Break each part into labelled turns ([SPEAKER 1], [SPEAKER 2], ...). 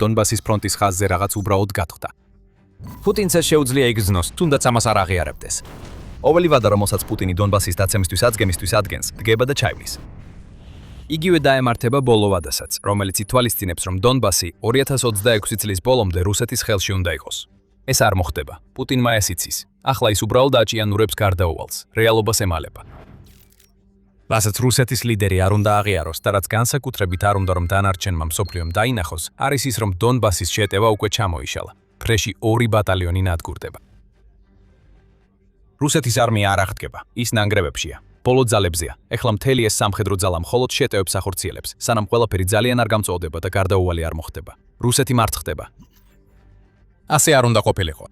[SPEAKER 1] დონბასის ფრონტის ხაზზე რაღაც უბრალოდ გათხოვდა.
[SPEAKER 2] პუტინს შეუძლია იგრძნოს, თუნდაც ამას არ აღიარებდეს.
[SPEAKER 1] ყოველი ვადა, რომელსაც პუტინი დონბასის დაცემისთვის ადგენს, დგება და ჩაივლის.
[SPEAKER 2] იგივე დაემართება ბოლო ვადასაც, რომელიც ითვალისწინებს, რომ დონბასი 2026 წლის ბოლომდე რუსეთის ხელში უნდა იყოს. ეს არ მოხდება. პუტინმა ეს იცის. ახლა ის უბრალოდ აჭიანურებს გარდაუვალს, რეალობას ემალება. რასაც რუსეთის ლიდერი არ უნდა აღიაროს და რაც განსაკუთრებით არ უნდა რომ დანარჩენმა მსოფლიომ დაინახოს, არის ის, რომ დონბასის შეტევა უკვე ჩამოიშალა. ფრეში 2 ბატალიონი ნადგურდება. რუსეთის არმია არ აღდგება, ის ნანგრევებშია. ბოლო ძალებზეა. ეხლა მთელი ეს სამხედრო ძალა მხოლოდ შეტევებს ახორციელებს, სანამ ყველაფერი ძალიან არ გამწოვდება და გარდაუვალი არ მოხდება. რუსეთი მარცხდება. ასე არ უნდა ყოფილიყო.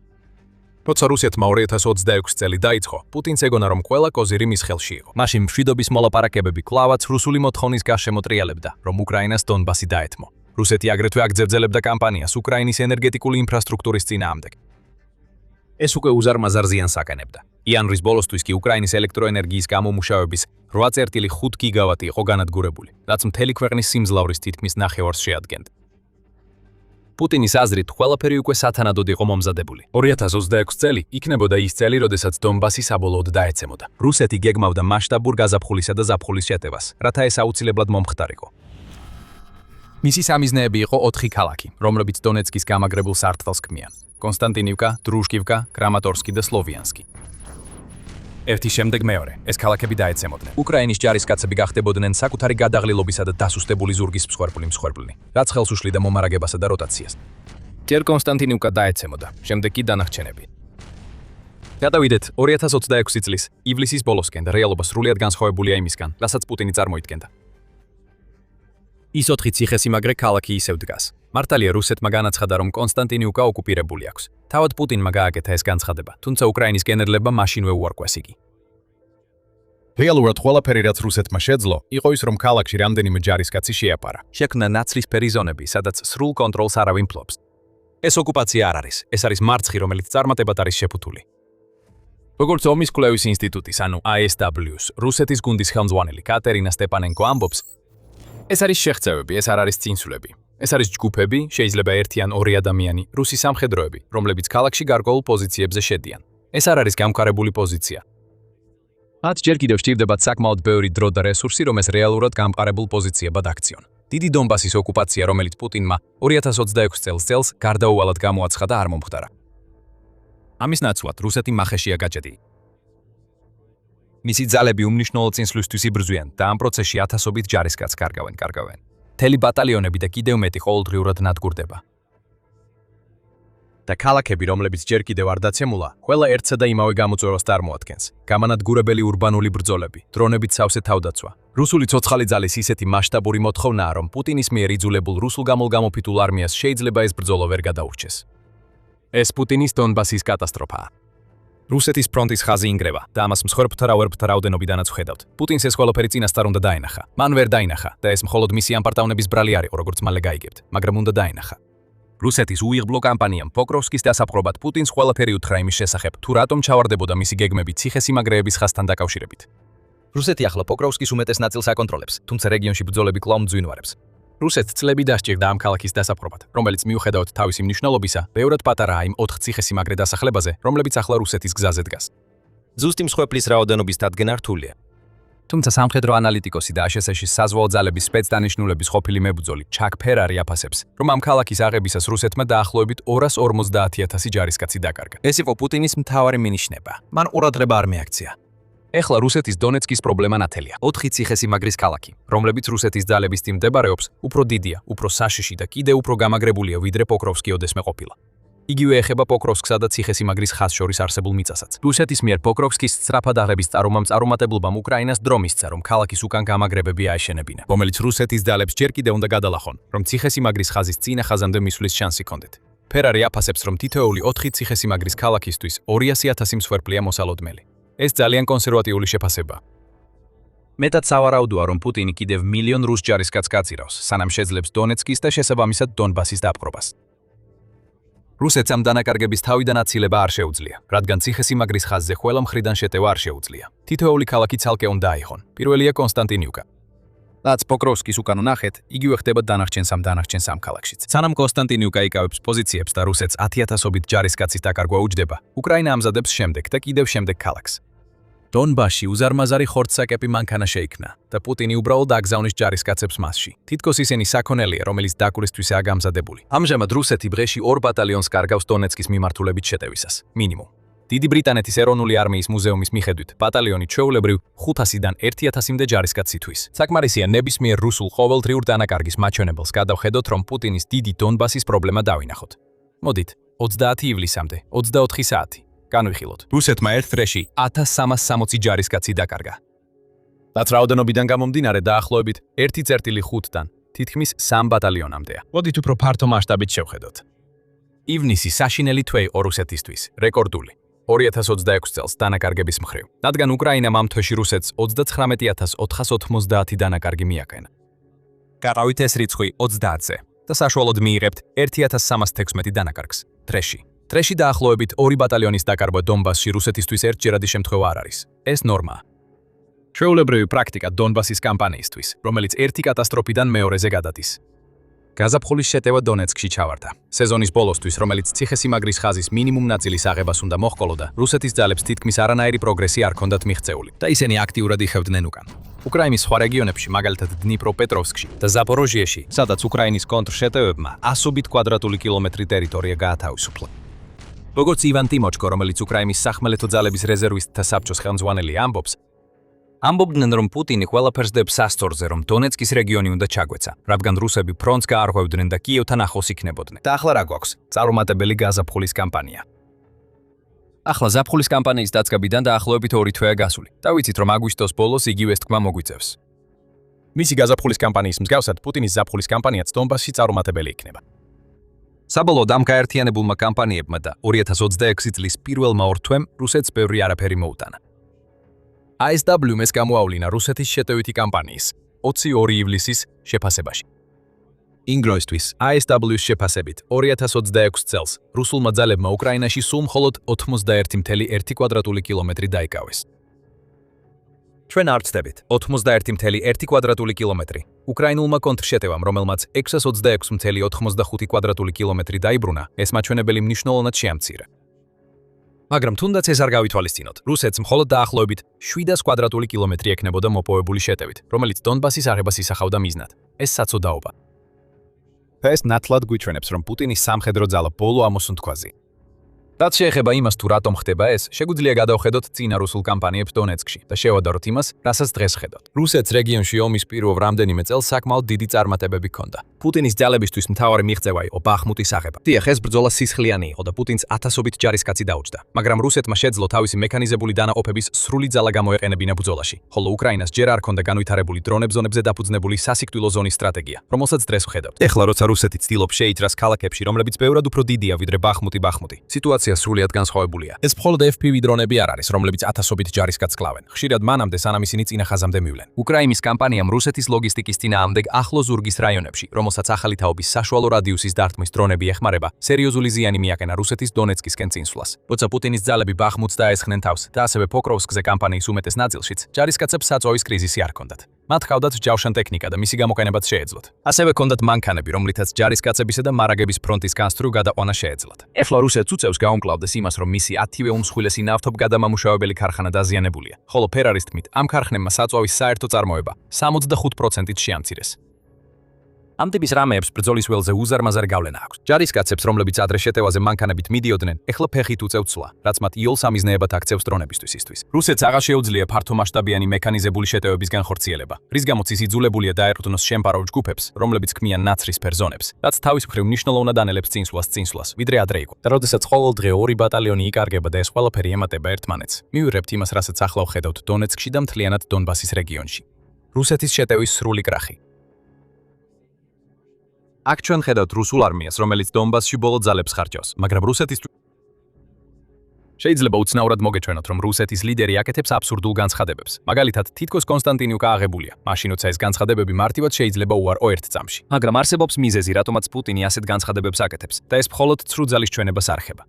[SPEAKER 2] როცა რუსეთმა 2026 წელი დაიწყო, პუტინს ეგონა რომ ყველა კოზირი მის ხელში იყო. მაშინ მშვიდობის მოლაპარაკებები კვლავაც რუსული მოთხოვნის გარშემო ტრიალებდა, რომ უკრაინას დონბასი დაეთმო. რუსეთი აგრეთვე აგრძელებდა კამპანიას უკრაინის ენერგეტიკული ინფრასტრუქტურის წინააღმდეგ. ეს უკვე უზარმაზარ ზიანს აკენებდა. იანვრის ბოლოსთვის კი უკრაინის ელექტროენერგიის გამომუშავების 8.5 გიგავატი იყო განადგურებული, რაც მთელი ქვეყნის სიმძლავრის თითქმის ნახევარს შეადგენდა. პუტინის აზრით, ყველაფერი უკვე სათანადოდ იყო მომზადებული. 2026 წელი იქნებოდა ის წელი, როდესაც დონბასი საბოლოოდ დაეცემოდა. რუსეთი გეგმავდა მასშტაბურ გაზაფხულისა და ზაფხულის შეტევას, რათა ეს აუცილებლად მომხდარიყო. მისი სამიზნეები იყო 4 ქალაქი, რომლებიც დონეცკის გამაგრებულ სარტყელს ქმნიან: კონსტანტინივკა, დრუშკივკა, კრამატორსკი და სლოვიანსკი. ერთი შემდეგ მეორე, ეს ქალაქები დაეცემოდნენ. უკრაინის ჯარისკაცები გახდებოდნენ საკუთარი გადაღლილობისა და დასუსტებული ზურგის მსხვერპლი, რაც ხელს უშლიდა მომარაგებასა და როტაციას. ჯერ კონსტანტინივკა დაეცემოდა, შემდეგ კი დანარჩენები. გადავიდეთ 2026 წლის ივლისის ბოლოსკენ და რეალობა სრულიად განსხვავებულია იმისგან, რასაც პუტინი წარმოიდგენდა. ის 4 ციხესიმაგრე ქალაქი ისევ დგას. მართალია რუსეთმა განაცხადა, რომ კონსტანტინივკა ოკუპირებული აქვს. თავად პუტინმა გააკეთა ეს განცხადება, თუმცა უკრაინის გენერლებმა მაშინვე უარყვეს იგი. რეალურად ყველაფერი, რაც რუსეთმა შეძლო, იყო ის, რომ ქალაქში რამდენიმე ჯარისკაცი შეაპარა. შექმნა ნაცრისფერი ზონები, სადაც სრულ კონტროლს არავინ ფლობს. ეს ოკუპაცია არ არის, ეს არის მარცხი, რომელიც წარმატებად არის შეფუთული. როგორც ომის კვლევის ინსტიტუტის, ანუ ASW-ს, რუსეთის გუნდის ხელმძღვანელი კატერინა სტეპანენკო ამბობს, ეს არის შეღწევები, ეს არ არის წინსვლები. ეს არის ჯგუფები, შეიძლება ერთი ან 2 ადამიანი, რუსი სამხედროები, რომლებიც ქალაქში გარკვეულ პოზიციებზე შედიან. ეს არ არის გამყარებული პოზიცია. მათ ჯერ კიდევ სჭირდებათ საკმაოდ ბევრი დრო და რესურსი, რომ ეს რეალურად გამყარებულ პოზიციებად აქციონ. დიდი დონბასის ოკუპაცია, რომელიც პუტინმა 2026 წელს გარდაუვალად გამოაცხადა, არ მომხდარა. ამის ნაცვლად რუსეთი მახეშია გაჭედი. მისი ძალები უმნიშვნელო წინსვლისთვის იბრძვიან და ამ პროცესში ათასობით ჯარისკაცს კარგავენ. მთელი ბატალიონები და კიდევ მეტი ყოველდღიურად ნადგურდება. და ქალაქები, რომლებიც ჯერ კიდევ არ დაცემულა, ყველა ერთსა და იმავე გამოწვევას წარმოადგენს. გამანადგურებელი ურბანული ბრძოლები, დრონებით სავსე თავდაცვა. რუსული ცოცხალი ძალის ისეთი მასშტაბური მოთხოვნაა, რომ პუტინის მიერ იძულებულ რუსულ გამოფიტულ არმიას შეიძლება ეს ბრძოლა ვერ გადაურჩეს. ეს პუტინის დონბასის კატასტროფაა. რუსეთის ფრონტის ხაზი ინგრევა და ამას მსხვერპლთა რაოდენობიდანაც ვხედავთ. პუტინს ეს ყველაფერი წინასწარ უნდა დაენახა. მან ვერ დაინახა და ეს მხოლოდ მისი ამპარტავნების ბრალი არ იყო, როგორც მალე გაიგებთ, მაგრამ უნდა დაენახა. რუსეთის უიღბლო კამპანიამ პოკროვსკის დასაპყრობად პუტინს ყველაფერი უთხრა იმის შესახებ, თუ რატომ ჩავარდებოდა მისი გეგმები ციხესიმაგრეების ხაზთან დაკავშირებით. რუსეთი ახლა პოკროვსკის უმეტეს ნაწილს აკონტროლებს, თუმცა რეგიონში ბრძოლები კვლავ მძვინვარებს. რუსეთს წლები დასჭირდა ამ ქალაქის დასაპყრობად, რომელიც მიუხედავად თავისი მნიშვნელობისა, ბევრად პატარაა იმ 4 ციხესიმაგრე დასახლებაზე, რომლებიც ახლა რუსეთის გზაზე დგას. ზუსტი მსხვერპლის რაოდენობის დადგენა რთულია. თუმცა სამხედრო ანალიტიკოსი და აშშ-ის საზღვაო ძალების სპეცდანიშნულების ყოფილი მებრძოლი ჩაკ ფერარი აფასებს, რომ ამ ქალაქის აღებისას რუსეთმა დაახლოებით 250,000 ჯარისკაცი დაკარგა. ეს იყო პუტინის მთავარი მინიშნება. მან ყურადღება არ მიაქცია. ეხლა რუსეთის დონეცკის პრობლემა ნათელია. 4 ციხესიმაგრის ქალაქი, რომლებიც რუსეთის ძალების წინ მდებარეობს, უფრო დიდია, უფრო საშიში და კიდევ უფრო გამაგრებულია, ვიდრე პოკროვსკი ოდესმე ყოფილა. იგივე ეხება პოკროვსკსა და ციხესიმაგრის ხაზს შორის არსებულ მიწასაც. რუსეთის მიერ პოკროვსკის სწრაფად აღების წარუმატებლობამ უკრაინას დრო მისცა, რომ ქალაქის უკან გამაგრებები აეშენებინა, რომელიც რუსეთის ძალებს ჯერ კიდევ უნდა გადალახონ, რომ ციხესიმაგრის ხაზის წინა ხაზამდე მისვლის შანსი ჰქონდეთ. ფერარი აფასებს, რომ თითოეული 4 ციხესიმაგრის ქალაქისთვის 200,000 მსხვერპლია მოსალოდმელი. ეს ძალიან კონსერვატიული შეფასება. მეტად სავარაუდოა, რომ პუტინი კიდევ მილიონ რუს ჯარისკაცს გაწირავს, სანამ შეძლებს დონეცკის და შესაბამისად დონბასის დაპყრობას. რუსეთს ამ დანაკარგების თავიდან აცილება არ შეუძლია, რადგან ციხესიმაგრის ხაზზე ყველა მხრიდან შეტევა არ შეუძლია. თითოეული ქალაქი ცალკე უნდა აიღონ. პირველია კონსტანტინივკა. რაც პოკროვსკის უკან ნახეთ, იგივე ხდება დანარჩენ სამ ქალაქშიც. სანამ კონსტანტინე უკაიკავებს პოზიციებს და რუსეთს 10,000-ობით ჯარისკაცის დაკარგვა უჯდება, უკრაინა ამზადებს შემდეგ და კიდევ შემდეგ ქალაქს. დონბასში უზარმაზარი ხორცსაკეპი მანქანა შეიქმნა და პუტინი უბრალოდ აგზავნის ჯარისკაცებს მასში. თითქოს ისინი საქონელია, რომელიც დაკვრისთვისაა გამზადებული. ამჟამად რუსეთი დღეში 2 ბატალიონს კარგავს დონეცკის მიმართულებით შეტევისას, მინიმუმ. დიდი ბრიტანეთის ეროვნული არმიის მუზეუმის მიხედვით, ბატალიონი ჩვეულებრივ 500-დან 1000-მდე ჯარისკაცს ითვლის. საკმარისია ნებისმიერ რუსულ ყოველდღიურ დანაკარგის მაჩვენებელს გადავხედოთ, რომ პუტინის დიდი დონბასის პრობლემა დავინახოთ. მოდით, 30 ივლისამდე, 24 საათი. განვიხილოთ. რუსეთმა ერთ დღეში 1360 ჯარისკაცი დაკარგა. რაც რაოდენობიდან გამომდინარე დაახლოებით 1.5-დან თითქმის 3 ბატალიონამდეა. მოდით უფრო ფართო მასშტაბით შევხედოთ. ივნისი საშინელი თვე იყო რუსეთისთვის, რეკორდული. 2026 წელს დანაკარგების მხრივ, რადგან უკრაინამ ამ თვეში რუსეთს 39490 დანაკარგი მიაყენა. გაყავით ეს რიცხვი 30-ზე და საშუალოდ მიიღებთ 1316 დანაკარგს დღეში. დღეში დაახლოებით 2 ბატალიონის დაკარგვა დონბასში რუსეთისთვის ერთჯერადი შემთხვევა არ არის. ეს ნორმაა. ჩვეულებრივი პრაქტიკა დონბასის კამპანიისთვის, რომელიც ერთი კატასტროფიდან მეორეზე გადადის. გაზაფხულის შეტევა დონეცკში ჩავარდა. სეზონის ბოლოსთვის, რომელიც ციხესიმაგრის ხაზის მინიმუმ ნაწილის აღებას უნდა მოჰყოლოდა, რუსეთის ძალებს თითქმის არანაირი პროგრესი არ ჰქონდათ მიღწეული და ისინი აქტიურად იხევდნენ უკან. უკრაინის სხვა რეგიონებში, მაგალითად დნიპროპეტროვსკში და ზაპოროჟიეში, სადაც უკრაინის კონტრშეტევებმა 100-ობით კვადრატული კილომეტრი ტერიტორია გაათავისუფლა. როგორც ივან ტიმოჩკო, რომელიც უკრაინის სახმელეთო ძალების რეზერვისტთა საბჭოს ხელმძღვანელი ამბობდნენ, რომ პუტინი ყველაფერს დებს სასწორზე, რომ დონეცკის რეგიონი უნდა ჩაგვეცა, რადგან რუსები ფრონტს გაარღვევდნენ და კიევთან ახლოს იქნებოდნენ. და ახლა რა გვაქვს? წარუმატებელი გაზაფხულის კამპანია. ახლა ზაფხულის კამპანიის დაწყებიდან დაახლოებით 2 თვეა გასული. და ვიცით, რომ აგვისტოს ბოლოს იგივე ეს თქმა მოგვიწევს. მისი გაზაფხულის კამპანიის მსგავსად, პუტინის ზაფხულის კამპანიაც დონბასში წარუმატებელი იქნება. საბოლოოდ ამ გაერთიანებულმა კამპანიებმა და 2026 წლის პირველმა 2 თვემ რუსეთს ბევრი არაფერი მოუტანა. ASW-მ ეს გამოავლინა რუსეთის შეტევითი კამპანიის 22 ივლისის შეფასებაში. ინგროისთვის ASW-ს შეფასებით 2026 წელს რუსულმა ძალებმა უკრაინაში სულ მხოლოდ 81.1 კვადრატული კილომეტრი დაიკავეს. ჩვენ არ ვცდებით 81.1 კვადრატული კილომეტრი უკრაინულმა კონტრშეტევამ, რომელმაც 626.85 კვადრატული კილომეტრი დაიბრუნა, ეს მაჩვენებელი მნიშვნელოვნად შეამცირა. მაგრამ თუნდაც ეს არ გავითვალისწინოთ. რუსეთს მხოლოდ დაახლოებით 700 კვადრატული კილომეტრი ექნებოდა მოპოვებული შეტევით, რომელიც დონბასის აღებას ისახავდა მიზნად. ეს საწოდაობა. ეს ნათლად გვიჩვენებს, რომ პუტინის სამხედრო ძალა ბოლო ამოსუნთქვაზე. რაც შეეხება იმას, თუ რატომ ხდება ეს, შეგვიძლია გადავხედოთ წინა რუსულ კამპანიებს დონეცკში და შევადაროთ იმას, რასაც დღეს ხედავთ. რუსეთს რეგიონში ომის პირველ რამდენიმე წელს საკმაოდ დიდი წარმატებები ჰქონდა. პუტინის ძალებისთვის მთავარი მიღწევა იყო ბახმუტის აღება. დიახ, ეს ბრძოლა სისხლიანი იყო და პუტინს 1000-ობით ჯარისკაცი დაუჯდა, მაგრამ რუსეთმა შეძლო თავისი მექანიზებული დანაყოფების სრული ძალა გამოეყენებინა ბრძოლაში, ხოლო უკრაინას ჯერ არ ჰქონდა განვითარებული დრონებზონებზე დაფუძნებული სასიკვდილო ზონის სტრატეგია, რომელსაც დღეს ვხედავთ. ეხლა როცა რუსეთი ცდილობს შეიძრას ქალაქებში, რომლებიც ბევრად უფრო დიდია ვიდრე ბახმუტი, სიტუაცია სრულიად განსხვავებულია. ეს მხოლოდ FPV დრონები არ არის, რომლებიც 1000-ობით ჯარისკაცს კლავენ. ხშირად მანამდე, სანამ ისინი წინა ხაზამდე მივლენ. უკრაინის კამპანიამ რუსეთის ლოგისტიკის წინააღმდეგ ახლო ზურგის რაიონებში, რომელსაც ახალი თაობის საშუალო რადიუსის დარტყმის დრონები ეხმარება, სერიოზული ზიანი მიაყენა რუსეთის დონეცკისკენ წინსვლას. როცა პუტინის ძალები ბახმუტს დაესხნენ თავს და ასევე პოკროვსკზე კამპანიის უმეტეს ნაწილშიც, ჯარისკაცებს საწვავის კრიზისი არ ჰქონდათ. მათ ჰყავდათ ჯავშან ტექნიკა და მისი გამოყენებაც შეეძლოთ. ასევე ჰქონდათ მანქანები, რომლითაც ჯარისკაცებისა და მარაგების ფრონტის განსწრულ გადაყვანა შეეძლოთ. ეხლა რუსეთს უწევს გაუმკლავდეს იმას, რომ მისი 10-ვე უმსხვილესი ნავთობგადამამუშავებელი ქარხანა დაზიანებულია, ხოლო ფერარის თქმით, ამ ქარხნებმა საწვავის საერთო წარმოება 65%-ით შეამცირეს. ამ ტიპის რამეებს ბრძოლის ველზე უზარმაზარი გავლენა აქვს. ჯარისკაცებს, რომლებიც ადრე შეტევაზე მანქანებით მიდიოდნენ, ეხლა ფეხით უწევთ ცვლა, რაც მათ იოლ სამიზნეებად აქცევს დრონებისთვის ისთვის. რუსეთს აღარ შეუძლია ფართომასშტაბიანი მექანიზებული შეტევების განხორციელება, რის გამოც ის იძულებულია დაერყვნოს შემპარავ ჯგუფებს, რომლებიც ქმნიან ნაცრისფერ ზონებს, რაც თავის მხრივ მნიშვნელოვნად ანელებს წინსვლას, ვიდრე ადრე იყო. და როდესაც ყოველდღე 2 ბატალიონი იკარგება და ეს ყველაფერი ემატება ერთმანეთს, მივიღებთ იმას, რასაც ახლა ვხედავთ დონეცკში და მთლიანად დონბასის რეგიონში. რუსეთის შეტევის სრული კრახი. აქ ჩვენ ხედავთ რუსულ არმიას, რომელიც დონბასში ბოლო ძალებს ხარჯავს, მაგრამ რუსეთის შეიძლება უცნაურად მოგეჩვენოთ, რომ რუსეთის ლიდერი აკეთებს აბსურდულ განცხადებებს. მაგალითად, თითქოს კონსტანტინე უკააღებულია, მაშინ როცა ეს განცხადებები მარტივად შეიძლება უარო ერთ წამში. მაგრამ არსებობს მიზეზი, რატომაც პუტინი ასეთ განცხადებებს აკეთებს და ეს მხოლოდ ცრუ ძალის ჩვენებას არ ხება.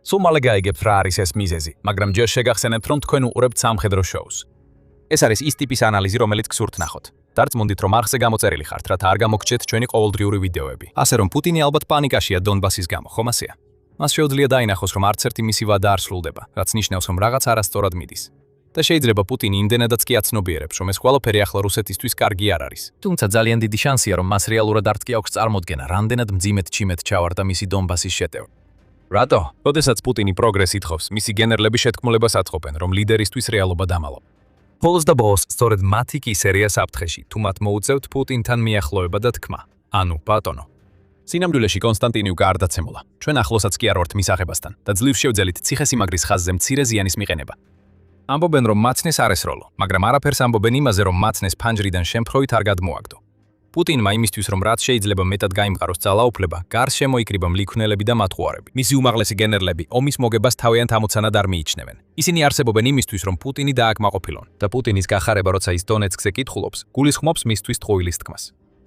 [SPEAKER 2] სულ მალე გაიგებთ რა არის ეს მიზეზი, მაგრამ ჯერ შეგახსენებთ, რომ თქვენ უყურებთ სამხედრო შოუს. ეს არის ის ტიპის ანალიზი, რომელიც გსურთ ნახოთ. დარწმუნდით, რომ არხზე გამოწერილი ხართ, რათა არ გამოგჩეთ ჩვენი ყოველდღიური ვიდეოები. ასე რომ პუტინი ალბათ პანიკაშია დონბასის გამო, ხომ ასეა? მას შეუძლია დაინახოს, რომ არც ერთი მისი ვადა არ სრულდება, რაც ნიშნავს, რომ რაღაც არასწორად მიდის. და შეიძლება პუტინი იმდენადაც კი აცნობიერებს, რომ ეს ყველაფერი ახლა რუსეთისთვის კარგი არ არის. თუმცა ძალიან დიდი შანსია, რომ მას რეალურად არც კი აქვს წარმოდგენა, რამდენად მძიმედ ჩიმეთ ჩავარდა მისი დონბასის შეტევა. რატო? როდესაც პუტინი პროგრესს ითხოვს, მისი გენერლები შეთქმულებას აწყობენ, რომ ლიდერისთვის რეალობა დამალო. ბოლოს და ბოლოს, სწორედ მათი კი სერია საფრთხეში, თუ მათ მოუწევთ პუტინთან მიახლოება და თქმა. ანუ, ბატონო. სინამდვილეში კონსტანტინი უკაარდაცემულა. ჩვენ ახლოსაც კი არ ვართ მის აღებასთან და ძლივს შევძელით ციხესიმაგრის ხაზზე მცირე ზიანის მიყენება. ამბობენ, რომ მაცნეს არ ესროლო, მაგრამ არაფერს ამბობენ იმაზე, რომ მაცნეს ფანჯრიდან შემთხვევით არ გადმოაგდო. პუტინმა იმისთვის, რომ რაც შეიძლება მეტად გაიმყაროს ძალაუფლება, გარს შემოიკრიბა მლიქვნელები და მათყუარები. მისი უმაღლესი გენერლები ომის მოგებას თავიანთ ამოცანად არ მიიჩნევენ. ისინი არსებობენ იმისთვის, რომ პუტინი დააკმაყოფილონ და პუტინის გახარება, როცა ის დონეცკზე კითხულობს, გულისხმობს მისთვის ტყუილის თქმას.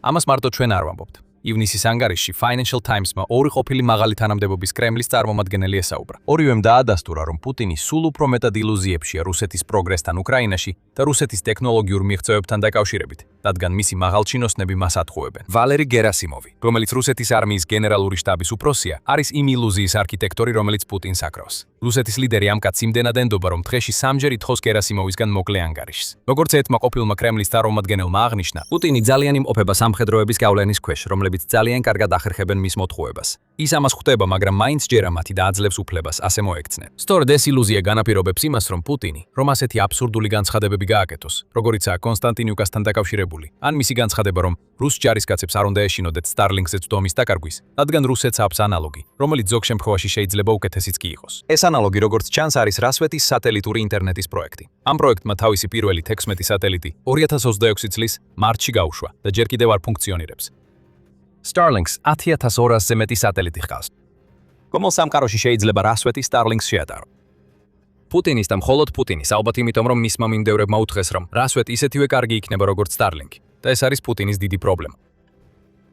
[SPEAKER 2] ამას მარტო ჩვენ არ ვამბობთ. ივნისის ანგარიშში Financial Times-მა ორი ყოფილი მაღალი თანამდებობის კრემლის წარმომადგენელი ესაუბრა. ორივემ დაადასტურა, რომ პუტინი სულ უფრო მეტად ილუზიებშია რუსეთის პროგრესთან უკრაინაში და რუსეთის ტექნოლოგიურ მიღწევებთან დაკავშირებით, რადგან მისი მაღალჩინოსნები მას ატყუებენ. ვალერი გერასიმოვი, რომელიც რუსეთის არმიის გენერალური შტაბის უფროსია, არის იმ ილუზიის არქიტექტორი, რომელიც პუტინს აკრავს. რუსეთის ლიდერი ამ კაცს იმდენად ენდობა, რომ დღეში 3-ჯერ ითხოვს გერასიმოვისგან მოკლე ანგარიშს. როგორც ერთმა ყოფილმა კრემლის წარმომადგენელმა აღნიშნა, პუტინი ძალიან იმყოფება სამხედროების გავლენის ქვეშ, რომლებიც ძალიან კარგად ახერხებენ მის მოთხოვებას. ის ამას ხვდება, მაგრამ მაინც ჯერა მათი და აძლევს უფლებას, ასე მოექცნენ. სწორედ ეს ილუზია განაპირობებს იმას, რომ პუტინი, რომ ასეთი აბსურდული განცხადებები გააკეთოს, როგორიცაა კონსტანტინიუკასთან დაკავშირებული, ან მისი განცხადება, რომ რუს ჯარისკაცებს არ უნდა ეშინოდეთ Starlink-ზე წვდომის დაკარგვის, რადგან რუსეთს აქვს ანალოგი, რომელიც ზოგ შემთხვევაში შეიძლება უკეთესიც კი იყოს. ეს ანალოგი, როგორც ჩანს, არის რასვეთის სატელიტური ინტერნეტის პროექტი. ამ პროექტმა თავისი პირველი 16 სატელიტი 2026 წლის მარტში გაუშვა და ჯერ კიდევ არ ფუნქციონირებს. Starlinks 10,200-ზე მეტი სატელიტი ჰყავს. კომულ სამყაროში შეიძლება რასვეთის Starlinks შეატარო. პუტინის და მხოლოდ პუტინის, ალბათ იმიტომ, რომ მისმა მიმდევრებმა უთხრეს, რომ რასვეთი ისეთივე კარგი იქნება, როგორც Starlink. და ეს არის პუტინის დიდი პრობლემა.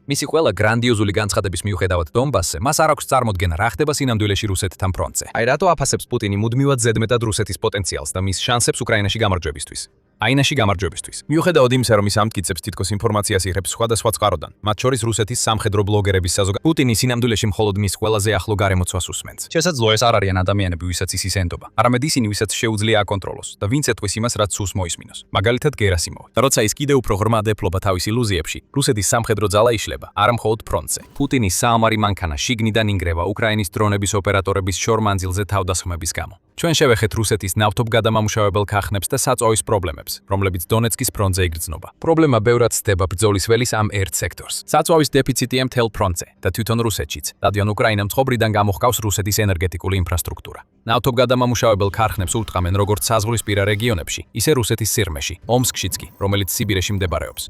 [SPEAKER 2] მისი ყველა გრანდიოზული განცხადების მიუხედავად დონბასზე, მას არ აქვს წარმოდგენა, რა ხდება სინამდვილეში რუსეთთან ფრონტზე. აი რატო აფასებს პუტინი მუდმივად ზედმეტად რუსეთის პოტენციალს და მის შანსებს უკრაინაში გამარჯვებისთვის. აინაში გამარჯვებისთვის. მიუხედავად იმისა, რომ ის ამტკიცებს თითქოს ინფორმაციას იღებს სხვადასხვა წყაროდან, მათ შორის რუსეთის სამხედრო ბლოგერების საზოგადოება, პუტინი სინამდვილეში მხოლოდ მის ყველაზე ახლო გარემოცვას უსმენს. შესაძლოა ეს არ არიან ადამიანები, ვისაც ის ენდობა, არამედ ისინი, ვისაც შეუძლია აკონტროლოს და ვინც ეტყვის იმას, რაც სულს მოისმინოს. მაგალითად გერასიმოვი. და როცა ის კიდევ უფრო ღრმად ეფლობა თავის ილუზიებში, რუსეთის სამხედრო ძალა იშლება, არა მხოლოდ ფრონტზე. პუტინის საომარი მანქანა შიგნიდან ინგრევა უკრაინის დრონების ოპერატორების შორმანძილზე თავდასხმების გამო. ჩვენ შევეხეთ რუსეთის ნავთობგადამამუშავებელ ქახნებს და საწვავის პრობლემებს, რომლებიც დონეცკის ფრონტზე იგრძნობა. პრობლემა ბევრად ცდება ბრძოლის ველის ამ ერთ სექტორს. საწვავის დეფიციტია მთელ ფრონტზე და თვითონ რუსეთშიც, რადგან უკრაინა მწყობრიდან გამოჰყავს რუსეთის ენერგეტიკული ინფრასტრუქტურა. ნავთობგადამამუშავებელ ქარხნებს ურტყამენ როგორც საზღვრისპირა რეგიონებში, ისე რუსეთის სიღრმეში, ომსკშიც კი, რომელიც სიბირეში მდებარეობს.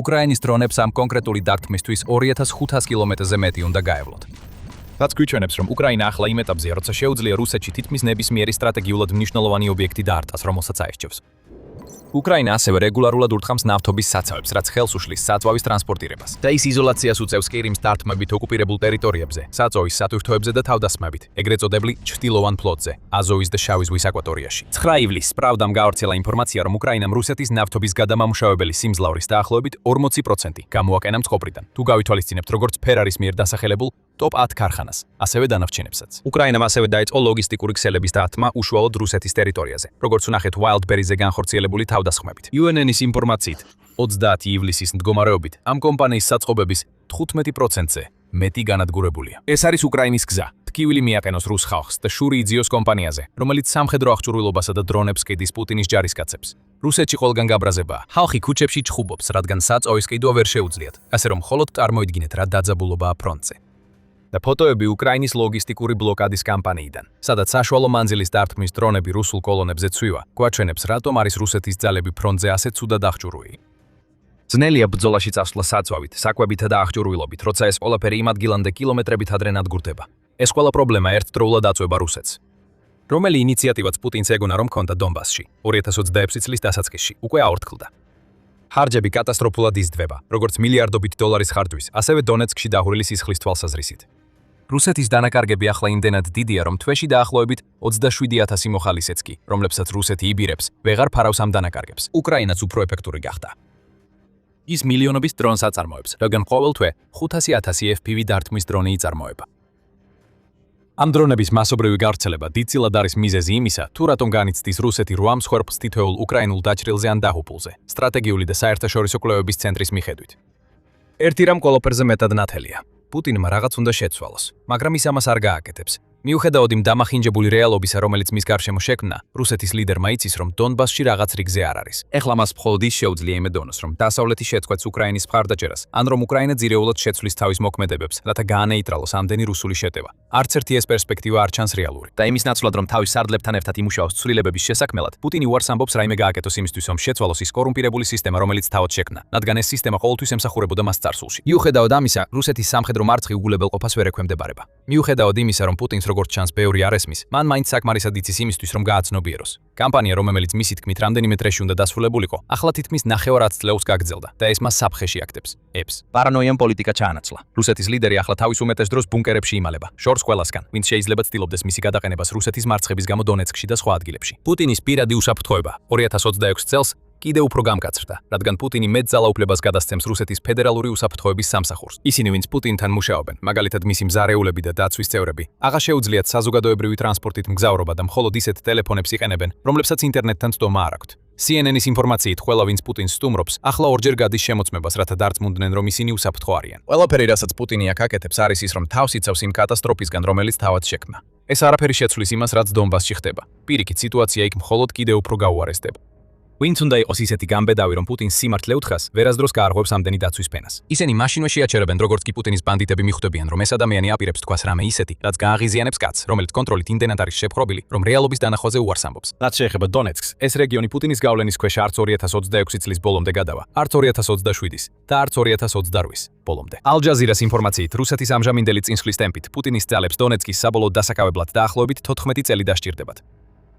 [SPEAKER 2] უკრაინის დრონებს ამ კონკრეტული დარტყმისთვის 2500 კილომეტრზე მეტი უნდა გაევლოთ. რაც გვიჩვენებს, რომ უკრაინა ახლა იმ ეტაპზეა, როცა შეუძლია რუსეთში თითქმის ნებისმიერი სტრატეგიულად მნიშვნელოვანი ობიექტი დაარტყას, რომელსაც აირჩევს. უკრაინა ასევე რეგულარულად ურტყამს ნავთობის საცავებს, რაც ხელს უშლის საწვავის ტრანსპორტირებას. და ის იზოლაციას უწევს ყირიმს დარტყმებით ოკუპირებულ ტერიტორიებზე, საწვავის სატვირთოებზე და თავდასხმებით, ეგრეთ წოდებული ჩრდილოვან ფლოტზე, აზოვის და შავი ზღვის აკვატორიაში. 9 ივლისს Pravdam გაავრცელა ინფორმაცია, რომ უკრაინამ რუსეთის ნავთობის გადამამუშავებელი სიმძლავრის დაახლოებით 40% გამოაყენა მწყობრიდან. თუ გავითვალისწინებთ, როგორც ფერარის მიერ დასახელებულ ტოპ 10 ქარხანას, ასევე დანარჩენებსაც. უკრაინამ ასევე დაიწყო ლოგისტიკური ქსელების დათმა უშუალოდ რუსეთის ტერიტორიაზე, როგორც ვნახეთ Wildberries-ზე განხორციელებული თავდასხმებით. UNN-ის ინფორმაციით, 30 ივლისის მდგომარეობით, ამ კომპანიის საწყობების 15%-ზე მეტი განადგურებულია. ეს არის უკრაინის გზა. ტკივილი მიაყენოს რუს ხალხს და შური იძიოს კომპანიაზე, რომელიც სამხედრო აღჭურვილობასა და დრონებს ყიდის პუტინის ჯარისკაცებს. რუსეთში ყველგან გაბრაზებაა. ხალხი ქუჩებში ჩხუბობს, რადგან საწვავის ყიდვა ვერ შეუძლიათ, ასე რომ მხოლოდ წარმოიდგინეთ, რა დაძაბულობაა ფრონტზე. და ფოტოები უკრაინის ლოგისტიკური ბლოკადის კამპანიიდან, სადაც საშუალო მანძილის დარტყმის დრონები რუსულ კოლონებზე ცვივა, გვაჩვენებს, რატომ არის რუსეთის ძალები ფრონტზე ასე ცუდად აღჭურვილი. ძნელია ბრძოლაში წასვლა საწვავით, საკვებითა და აღჭურვილობით, როცა ეს ყველაფერი იმ ადგილამდე კილომეტრებით ადრე ნადგურდება. ეს ყველა პრობლემა ერთდროულად აწვება რუსეთს. რომელი ინიციატივაც პუტინს ეგონა, რომ ქონდა დონბასში, 2026 წლის დასაწყისში, უკვე აორთქლდა. ხარჯები კატასტროფულად იზრდება, როგორც მილიარდობით დოლარის ხარჯვის, ასევე დონეცკში დაჰურილი სისხლის თვალსაზრისით. რუსეთის დანაკარგები ახლა იმდენად დიდია, რომ თვეში დაახლოებით 27,000 მოხალისეც კი, რომლებსაც რუსეთი იბირებს, ვეღარ ფარავს ამ დანაკარგებს. უკრაინაც უფრო ეფექტური გახდა. ის მილიონობით დრონს აწარმოებს, რადგან ყოველ თვე 500,000 FPV დარტყმის დრონი იწარმოება. ამ დრონების მასობრივი გავრცელება დიდწილად არის მიზეზი იმისა, თუ რატომ განიცდის რუსეთი 8 მსხვერპლს თითოეულ უკრაინულ დაჭრილზე ან დაღუპულზე, სტრატეგიული და საერთაშორისო კვლევების ცენტრის მიხედვით. ერთი რამ ყველაფერზე მეტად ნათელია. პუტინმა რაღაც უნდა შეცვალოს, მაგრამ ის ამას არ გააკეთებს. მიუხედავად იმ დამახინჯებული რეალობისა, რომელიც მის გარშემო შექმნა, რუსეთის ლიდერმა იცის, რომ დონბასში რაღაც რიგზე არ არის. ეხლა მას მხოლოდ ის შეუძლია იმედოვნოს, რომ დასავლეთი შეწყვეტს უკრაინის მხარდაჭერას, ან რომ უკრაინა ძირეულად შეცვლის თავის მოქმედებებს, რათა გაანეიტრალოს ამდენი რუსული შეტევა. არც ერთი ეს პერსპექტივა არ ჩანს რეალური. და იმის ნაცვლად, რომ თავის სარდლებთან ერთად იმუშაოს ცვლილებების შესაქმნელად, პუტინი უარს ამბობს რაიმე გააკეთოს იმისთვის, რომ შეცვალოს ის კორუმპირებული სისტემა, რომელიც თავად შექმნა, რადგან ეს სისტემა ყოველთვის ემსახურებოდა მას წარსულში. მიუხედავად ამისა, რუსეთის სამხედრო მარცხი უგულებელყოფას ვერ ექვემდებარება. მიუხედავად იმისა, რომ პუტინს როგორც ჩანს ბევრი არ ესმის, მან მაინც საკმარისად იცის იმისთვის, რომ გააცნობიეროს. კამპანია, რომელიც მისი თქმით რამდენიმე დროში უნდა დასრულებულიყო, ახლა თითქმის 9 წლეულს გაგრძელდა და ეს მას საფხეში აკეთებს. პარანოიამ პოლიტიკა ჩაანაცვლა. რუსეთის ლიდერი ახლა თავის უმეტეს დროს ბუნკერებში იმალება, შორს ყველასგან, ვინც შეიძლება ცდილობდეს მისი გადაყენებას რუსეთის მარცხების გამო დონეცკში და სხვა ადგილებში. პუტინის პირადი უსაფრთხოება 2026 წელს კიდევ უფრო გამკაცრდა, რადგან პუტინი მეტ ძალაუფლებას გადასცემს რუსეთის ფედერალური უსაფრთხოების სამსახურს. ისინი, ვინც პუტინთან მუშაობენ, მაგალითად მისი მზარეულები და დაცვის წევრები, აღარ შეუძლიათ საზოგადოებრივი ტრანსპორტით მგზავრობა და მხოლოდ ისეთ ტელეფონებს იყენებენ, რომლებსაც ინტერნეტთან წვდომა არ აქვთ. CNN-ის ინფორმაციით, ყველა ვინც პუტინს სტუმრობს, ახლა ორჯერ გადის შემოწმებას, რათა დარწმუნდნენ, რომ ისინი უსაფრთხო არიან. ყველაფერი, რასაც პუტინი აქ აკეთებს, არის ის, რომ თავს იცავს იმ კატასტროფისგან, რომელიც თავად შექმნა. ეს არაფერი შეცვლის იმას, რაც დონბასში ხდება. პირიქით, სიტუაცია იქ მხოლოდ კიდევ უფრო გაუარესდება. ვინც უნდა იყოს ისეთი გამბედავი, რომ პუტინს სიმართლე უთხრას, ვერასდროს გაარღვევს ამდენი დაცვის ფენას. ისინი მაშინვე შეაჩერებენ, როგორც კი პუტინის ბანდიტები მიხვდებიან, რომ ეს ადამიანი აპირებს თქვას რამე ისეთი, რაც გააღიზიანებს კაცს, რომელიც კონტროლით იმდენად არის შეპყრობილი, რომ რეალობის დანახვაზე უარს ამბობს. რაც შეეხება დონეცკს, ეს რეგიონი პუტინის გავლენის ქვეშ არც 2026 წლის ბოლომდე გადავა, არც 2027-ის და არც 2028-ის ბოლომდე. ალ-ჯაზირას ინფორმაციით, რუსეთის ამჟამინდელი წინსვლის ტემპით, პუტინის ძალებს დონეცკის საბოლოო დასაკავებლად დაახლოებით 14 წელი დასჭირდებათ.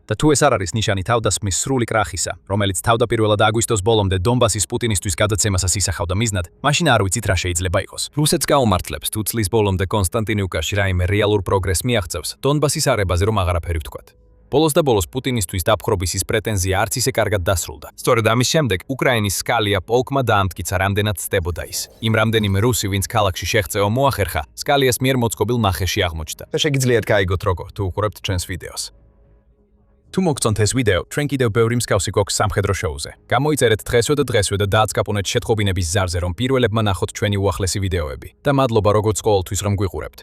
[SPEAKER 2] და თუ ეს არ არის ნიშანი თავდასხმის სრული კრახისა, რომელიც თავდაპირველად აგვისტოს ბოლომდე დონბასის პუტინისთვის გადაცემასაც ისახავდა მიზნად, მაშინ არ ვიცით რა შეიძლება იყოს. რუსეთს გაუმართლებს, თუ წლის ბოლომდე კონსტანტინიუკაში რაიმე რეალურ პროგრესს მიაღწევს, დონბასის არებაზე რომ აღარაფერი ვთქვათ. ბოლოს და ბოლოს პუტინისთვის დაპყრობის ის პრეტენზია არც ისე კარგად დასრულდა. სწორედ ამის შემდეგ უკრაინის სკალია პოლკმა დაამტკიცა რამდენად ცდებოდა ის. იმ რამდენიმე რუსი, ვინც ქალაქში შეღწევა მოახერხა, სკალიას მიერ მოწყობილ მახეში აღმოჩნდა. და შეგიძლიათ გაიგოთ როგორ, თუ უყურებთ ჩვენს ვიდეოს. თუ მოგწონთ ეს ვიდეო, ჩვენ კიდევ ბევრი მსგავსი გვაქვს სამხედრო შოუზე. გამოიწერეთ დღესვე და დააწყაპუნეთ შეთხობინების ზარზე, რომ პირველებმა ნახოთ ჩვენი უახლესი ვიდეოები. და მადლობა როგორც ყოველთვის რომ გვიყურებთ.